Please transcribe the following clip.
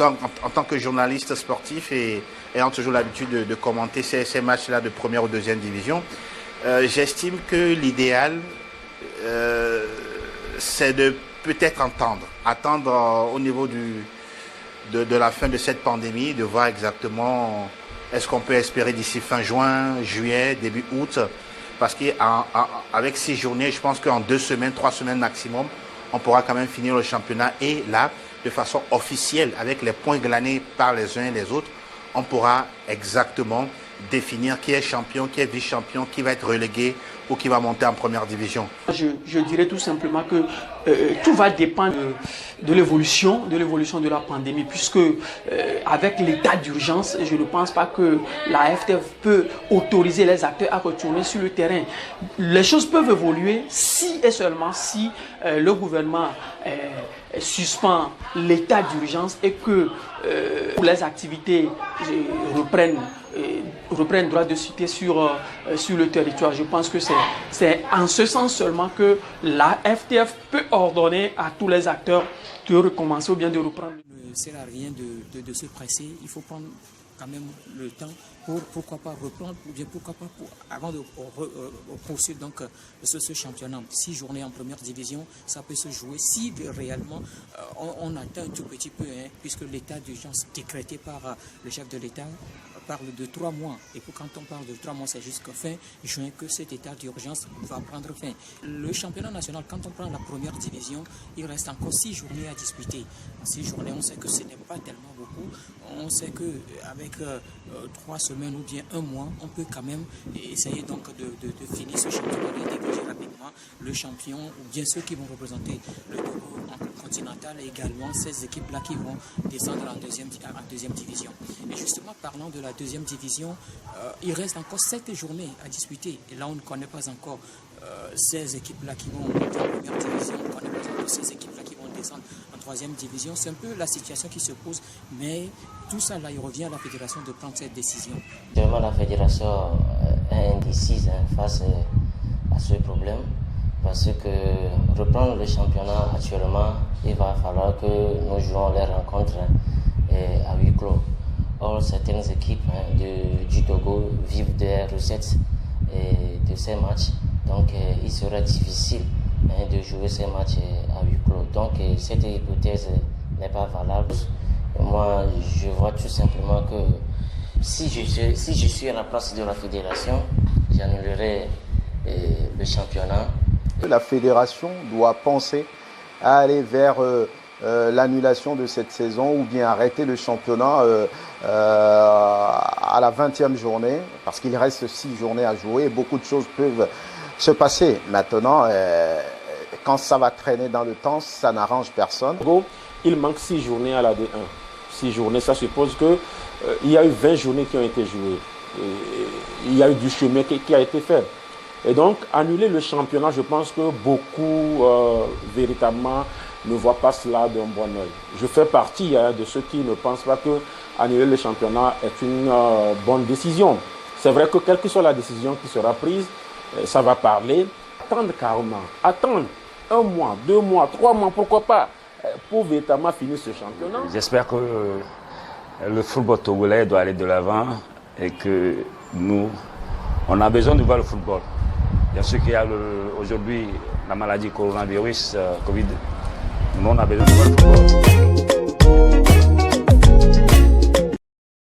en tant que journaliste sportif et ayant toujours l'habitude de commenter ces matchs-là de première ou deuxième division, j'estime que l'idéal, c'est de peut-être attendre au niveau de la fin de cette pandémie, de voir exactement est-ce qu'on peut espérer d'ici fin juin, juillet, début août, parce qu'avec 6 journées, je pense qu'en 2 semaines, 3 semaines maximum, on pourra quand même finir le championnat et là, de façon officielle, avec les points glanés par les uns et les autres, on pourra exactement définir qui est champion, qui est vice-champion, qui va être relégué ou qui va monter en première division. Je dirais tout simplement que tout va dépendre de l'évolution de la pandémie, puisque avec l'état d'urgence, je ne pense pas que la FTF peut autoriser les acteurs à retourner sur le terrain. Les choses peuvent évoluer si et seulement si le gouvernement suspend l'état d'urgence et que les activités reprennent droit de cité sur le territoire. Je pense que c'est en ce sens seulement que la FTF peut ordonner à tous les acteurs de recommencer ou bien de reprendre. Il ne sert à rien de se presser, il faut prendre quand même le temps pour pourquoi pas reprendre ou bien pourquoi pas avant de poursuivre donc ce championnat. 6 journées en première division, ça peut se jouer si réellement on atteint un tout petit peu, puisque l'état d'urgence décrété par le chef de l'État parle de 3 mois. Et quand on parle de 3 mois, c'est jusqu'à fin juin que cet état d'urgence va prendre fin. Le championnat national, quand on prend la première division, il reste encore 6 journées à disputer. En 6 journées, on sait que ce n'est pas tellement beaucoup. On sait qu'avec 3 semaines ou bien 1 mois, on peut quand même essayer donc de finir ce championnat et dégager rapidement le champion ou bien ceux qui vont représenter le Togo en continental et également ces équipes-là qui vont descendre en deuxième division. Et justement, parlant de la deuxième division, il reste encore 7 journées à disputer. Et là, on ne connaît pas encore ces équipes-là qui vont monter en première division. On ne connaît pas encore ces équipes-là qui vont descendre en troisième division. C'est un peu la situation qui se pose, mais tout ça, là, il revient à la fédération de prendre cette décision. Vraiment, la fédération est indécise face à ce problème, parce que reprendre le championnat actuellement, il va falloir que nous jouons les rencontres à huis clos. Or, certaines équipes du Togo vivent des recettes de ces matchs, donc il sera difficile de jouer ces matchs à huis clos. Donc cette hypothèse n'est pas valable. Moi, je vois tout simplement que si je suis à la place de la fédération, j'annulerai le championnat. La fédération doit penser à aller vers l'annulation de cette saison ou bien arrêter le championnat à la 20e journée, parce qu'il reste 6 journées à jouer et beaucoup de choses peuvent se passer. Maintenant, quand ça va traîner dans le temps, ça n'arrange personne. Il manque 6 journées à la D1. 6 journées, ça suppose qu'il y a eu 20 journées qui ont été jouées. Il y a eu du chemin qui a été fait. Et donc, annuler le championnat, je pense que beaucoup, véritablement, ne voient pas cela d'un bon œil. Je fais partie de ceux qui ne pensent pas que annuler le championnat est une bonne décision. C'est vrai que quelle que soit la décision qui sera prise, ça va parler. Attendre carrément, attendre 1 mois, 2 mois, 3 mois, pourquoi pas, pour véritablement finir ce championnat. J'espère que le football togolais doit aller de l'avant et que nous, on a besoin de voir le football. Bien sûr qu'il y a aujourd'hui la maladie coronavirus, Covid. Nous, on a besoin de voir le football.